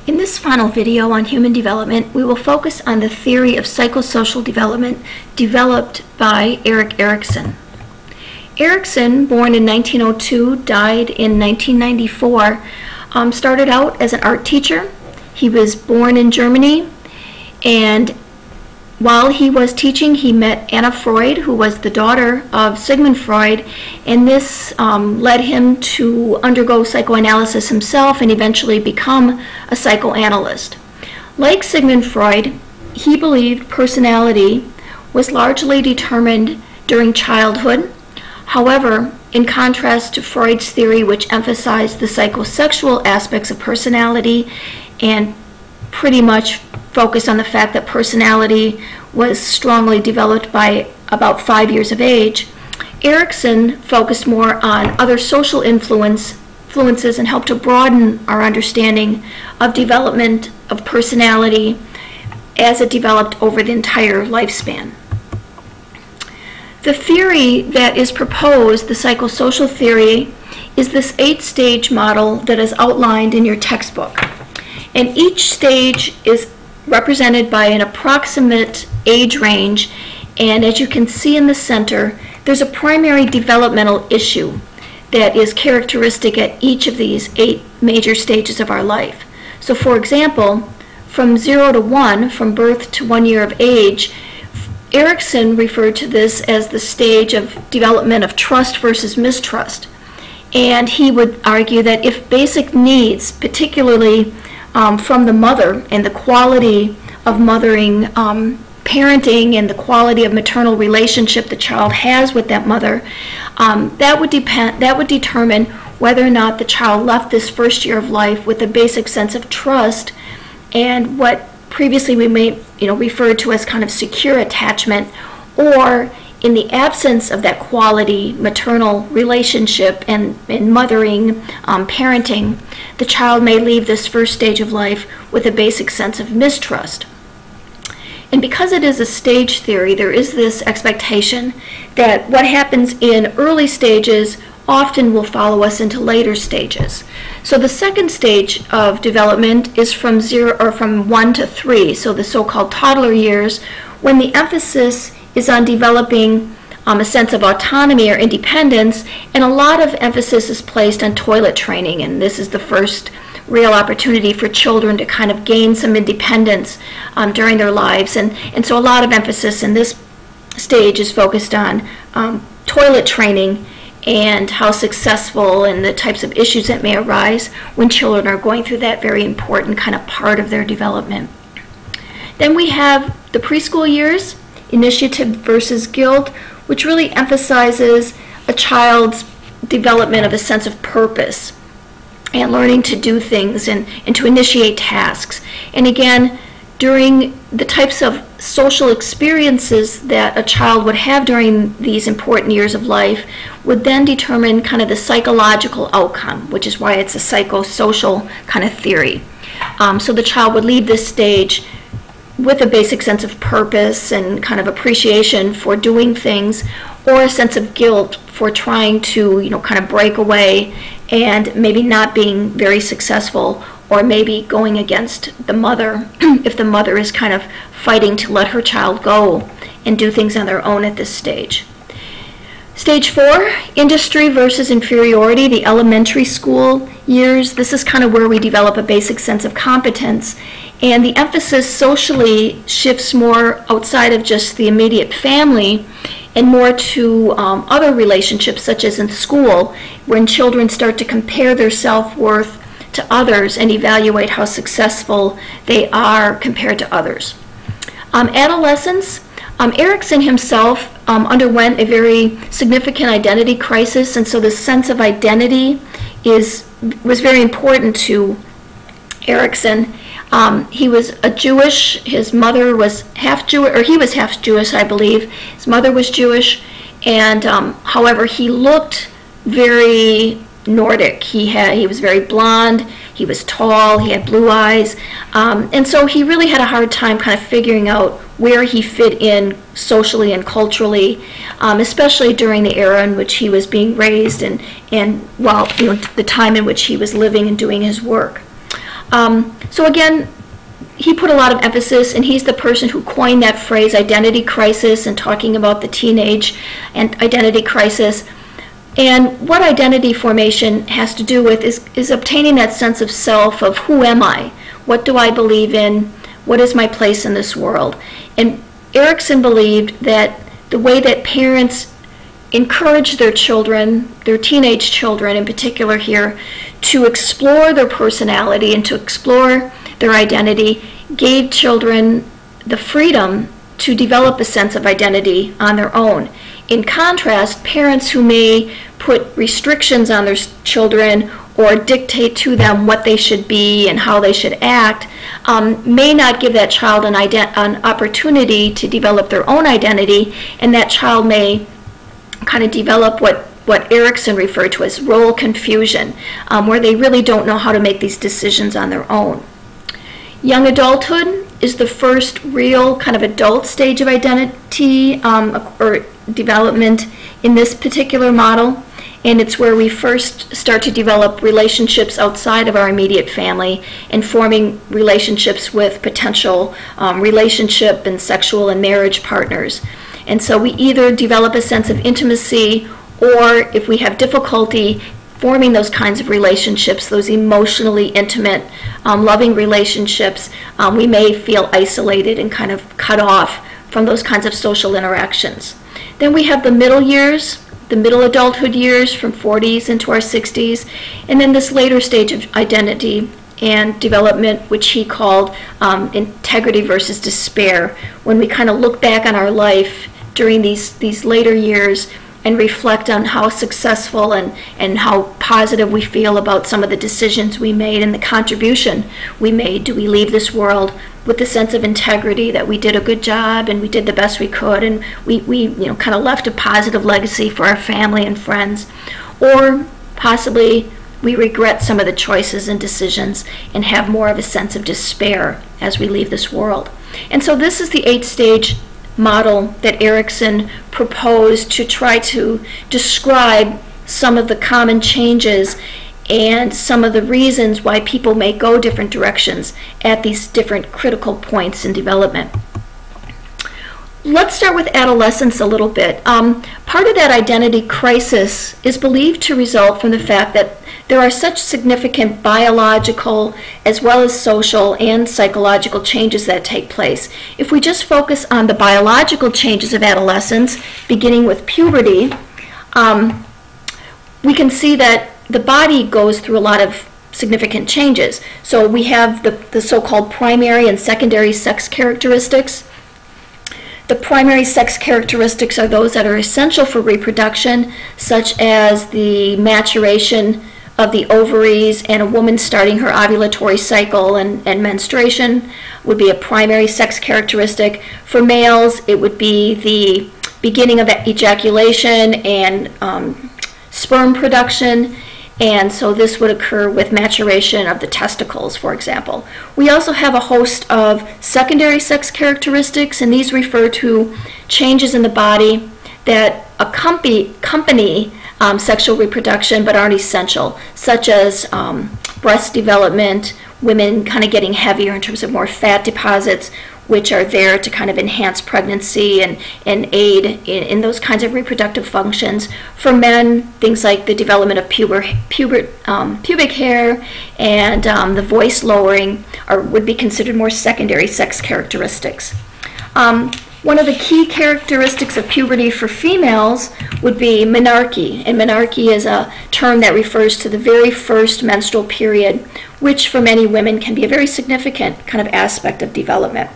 In this final video on human development, we will focus on the theory of psychosocial development developed by Erik Erikson. Erikson, born in 1902, died in 1994, started out as an art teacher. He was born in Germany, and while he was teaching, he met Anna Freud, who was the daughter of Sigmund Freud, and this led him to undergo psychoanalysis himself and eventually become a psychoanalyst. Like Sigmund Freud, he believed personality was largely determined during childhood. However, in contrast to Freud's theory, which emphasized the psychosexual aspects of personality and pretty much focused on the fact that personality was strongly developed by about 5 years of age, Erikson focused more on other social influences and helped to broaden our understanding of development of personality as it developed over the entire lifespan. The theory that is proposed, the psychosocial theory, is this 8-stage model that is outlined in your textbook. And each stage is represented by an approximate age range, and as you can see in the center, there's a primary developmental issue that is characteristic at each of these 8 major stages of our life. So for example, from 0 to 1, from birth to 1 year of age, Erikson referred to this as the stage of development of trust versus mistrust. And he would argue that if basic needs, particularly from the mother and the quality of mothering, parenting, and the quality of maternal relationship the child has with that mother, that would determine whether or not the child left this first year of life with a basic sense of trust and what previously we may refer to as kind of secure attachment, or in the absence of that quality maternal relationship and mothering, parenting, the child may leave this first stage of life with a basic sense of mistrust. And because it is a stage theory, there is this expectation that what happens in early stages often will follow us into later stages. So the second stage of development is from 1 to 3, so the so-called toddler years, when the emphasis is on developing a sense of autonomy or independence, and a lot of emphasis is placed on toilet training, and this is the first real opportunity for children to kind of gain some independence during their lives, and so a lot of emphasis in this stage is focused on toilet training and how successful and the types of issues that may arise when children are going through that very important kind of part of their development. Then we have the preschool years, initiative versus guilt, which really emphasizes a child's development of a sense of purpose and learning to do things and to initiate tasks. And again, during the types of social experiences that a child would have during these important years of life would then determine kind of the psychological outcome, which is why it's a psychosocial kind of theory. So the child would leave this stage with a basic sense of purpose and kind of appreciation for doing things, or a sense of guilt for trying to, kind of break away and maybe not being very successful, or maybe going against the mother if the mother is kind of fighting to let her child go and do things on their own at this stage. Stage 4, industry versus inferiority, the elementary school years. This is kind of where we develop a basic sense of competence, and the emphasis socially shifts more outside of just the immediate family and more to other relationships, such as in school, when children start to compare their self-worth to others and evaluate how successful they are compared to others. Adolescence, Erikson himself underwent a very significant identity crisis, and so the sense of identity was very important to Erikson. He was a Jewish, his mother was half Jewish, or he was half Jewish, I believe. His mother was Jewish, and however, he looked very Nordic. He was very blonde, he was tall, he had blue eyes, and so he really had a hard time kind of figuring out where he fit in socially and culturally, especially during the era in which he was being raised and the time in which he was living and doing his work. So again, he put a lot of emphasis, and he's the person who coined that phrase identity crisis and talking about the teenage and identity crisis. And what identity formation has to do with is obtaining that sense of self, of who am I? What do I believe in? What is my place in this world? And Erikson believed that the way that parents encourage their children, their teenage children in particular here, to explore their personality and to explore their identity, gave children the freedom to develop a sense of identity on their own. In contrast, parents who may put restrictions on their children or dictate to them what they should be and how they should act may not give that child an opportunity to develop their own identity, and that child may kind of develop what Erikson referred to as role confusion, where they really don't know how to make these decisions on their own. Young adulthood is the first real kind of adult stage of identity or development in this particular model, and it's where we first start to develop relationships outside of our immediate family and forming relationships with potential relationship and sexual and marriage partners. And so we either develop a sense of intimacy, or if we have difficulty forming those kinds of relationships, those emotionally intimate, loving relationships, we may feel isolated and kind of cut off from those kinds of social interactions. Then we have the middle years, the middle adulthood years from 40s into our 60s, and then this later stage of identity and development, which he called integrity versus despair, when we kind of look back on our life during these later years and reflect on how successful and how positive we feel about some of the decisions we made and the contribution we made. Do we leave this world with the sense of integrity that we did a good job and we did the best we could and we kind of left a positive legacy for our family and friends? Or possibly we regret some of the choices and decisions and have more of a sense of despair as we leave this world. And so this is the 8-stage model that Erikson proposed to try to describe some of the common changes and some of the reasons why people may go different directions at these different critical points in development. Let's start with adolescence a little bit. Part of that identity crisis is believed to result from the fact that there are such significant biological as well as social and psychological changes that take place. If we just focus on the biological changes of adolescence, beginning with puberty, we can see that the body goes through a lot of significant changes. So we have the so-called primary and secondary sex characteristics. The primary sex characteristics are those that are essential for reproduction, such as the maturation of the ovaries and a woman starting her ovulatory cycle and menstruation would be a primary sex characteristic. For males, it would be the beginning of ejaculation and sperm production, and so this would occur with maturation of the testicles, for example. We also have a host of secondary sex characteristics, and these refer to changes in the body that accompany sexual reproduction but aren't essential, such as breast development, women kind of getting heavier in terms of more fat deposits, which are there to kind of enhance pregnancy and aid in those kinds of reproductive functions. For men, things like the development of pubic hair and the voice lowering would be considered more secondary sex characteristics. One of the key characteristics of puberty for females would be menarche, and menarche is a term that refers to the very first menstrual period, which for many women can be a very significant kind of aspect of development.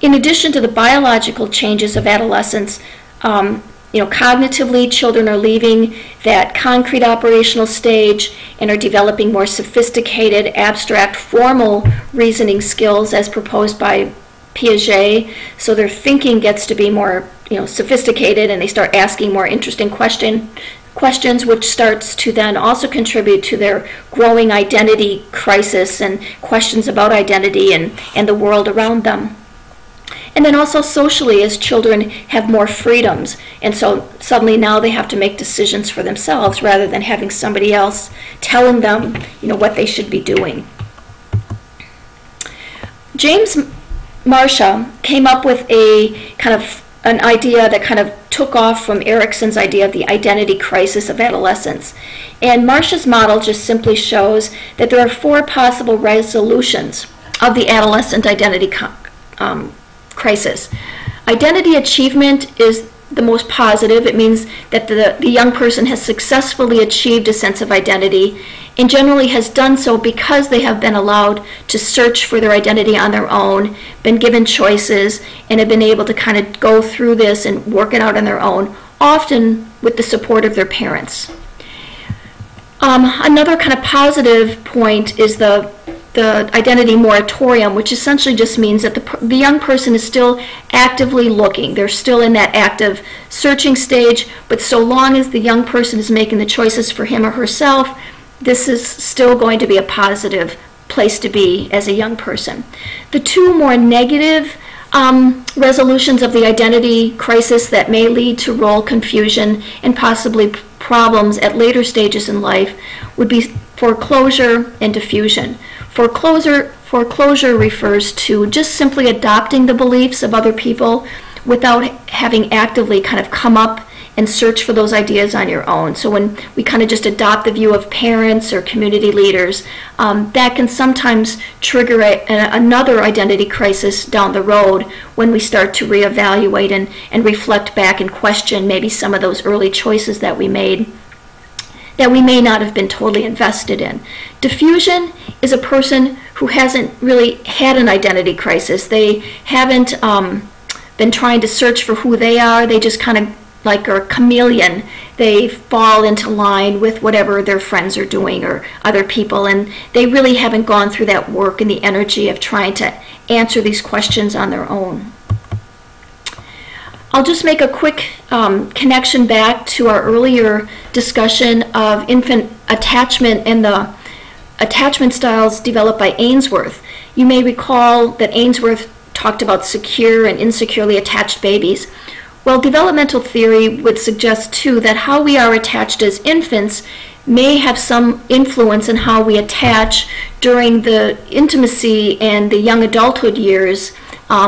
In addition to the biological changes of adolescence, cognitively, children are leaving that concrete operational stage and are developing more sophisticated, abstract, formal reasoning skills as proposed by Piaget. So their thinking gets to be more sophisticated, and they start asking more interesting questions, which starts to then also contribute to their growing identity crisis and questions about identity and the world around them. And then also socially, as children have more freedoms, and so suddenly now they have to make decisions for themselves rather than having somebody else telling them what they should be doing. James Marcia came up with an idea that kind of took off from Erikson's idea of the identity crisis of adolescence. And Marcia's model just simply shows that there are 4 possible resolutions of the adolescent identity crisis. Identity achievement is the most positive. It means that the young person has successfully achieved a sense of identity and generally has done so because they have been allowed to search for their identity on their own, been given choices, and have been able to kind of go through this and work it out on their own, often with the support of their parents. Another kind of positive point is the identity moratorium, which essentially just means that the young person is still actively looking. They're still in that active searching stage, but so long as the young person is making the choices for him or herself, this is still going to be a positive place to be as a young person. The 2 more negative resolutions of the identity crisis that may lead to role confusion and possibly problems at later stages in life would be foreclosure and diffusion. Foreclosure refers to just simply adopting the beliefs of other people without having actively kind of come up and search for those ideas on your own. So when we kind of just adopt the view of parents or community leaders, that can sometimes trigger another identity crisis down the road when we start to reevaluate and reflect back and question maybe some of those early choices that we made that we may not have been totally invested in. Diffusion is a person who hasn't really had an identity crisis. They haven't been trying to search for who they are. They just kind of like are a chameleon. They fall into line with whatever their friends are doing or other people, and they really haven't gone through that work and the energy of trying to answer these questions on their own. I'll just make a quick connection back to our earlier discussion of infant attachment and the attachment styles developed by Ainsworth. You may recall that Ainsworth talked about secure and insecurely attached babies. Well, developmental theory would suggest too that how we are attached as infants may have some influence in how we attach during the intimacy and the young adulthood years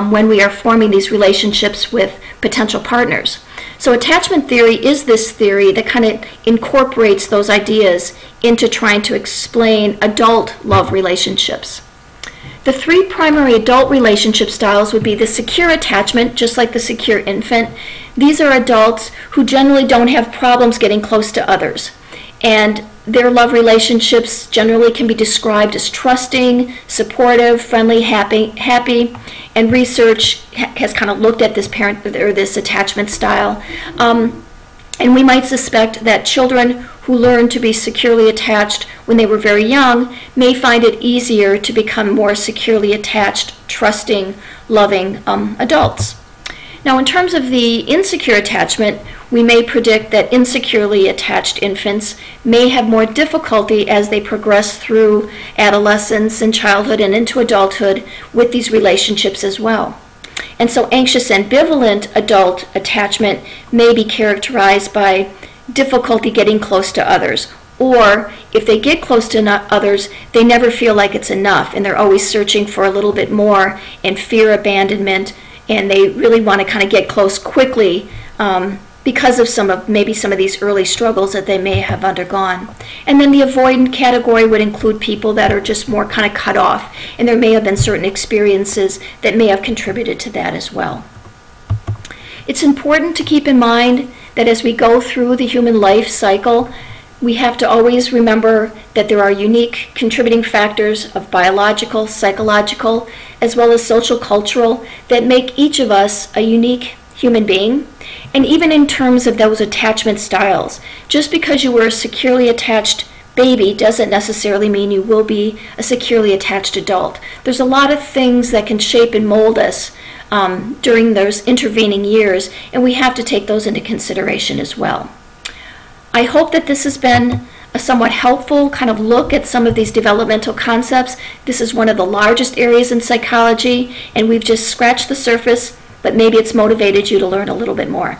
when we are forming these relationships with potential partners. So attachment theory is this theory that kind of incorporates those ideas into trying to explain adult love relationships. The 3 primary adult relationship styles would be the secure attachment, just like the secure infant. These are adults who generally don't have problems getting close to others. And their love relationships generally can be described as trusting, supportive, friendly, happy, and research has kind of looked at this this attachment style. And we might suspect that children who learn to be securely attached when they were very young may find it easier to become more securely attached, trusting, loving adults. Now, in terms of the insecure attachment, we may predict that insecurely attached infants may have more difficulty as they progress through adolescence and childhood and into adulthood with these relationships as well. And so anxious ambivalent adult attachment may be characterized by difficulty getting close to others, or if they get close to others, they never feel like it's enough and they're always searching for a little bit more and fear abandonment, and they really want to kind of get close quickly because of maybe some of these early struggles that they may have undergone. And then the avoidant category would include people that are just more kind of cut off, and there may have been certain experiences that may have contributed to that as well. It's important to keep in mind that as we go through the human life cycle, we have to always remember that there are unique contributing factors of biological, psychological, as well as social cultural that make each of us a unique human being. And even in terms of those attachment styles, just because you were a securely attached baby doesn't necessarily mean you will be a securely attached adult. There's a lot of things that can shape and mold us during those intervening years, and we have to take those into consideration as well. I hope that this has been a somewhat helpful kind of look at some of these developmental concepts. This is one of the largest areas in psychology, and we've just scratched the surface, but maybe it's motivated you to learn a little bit more.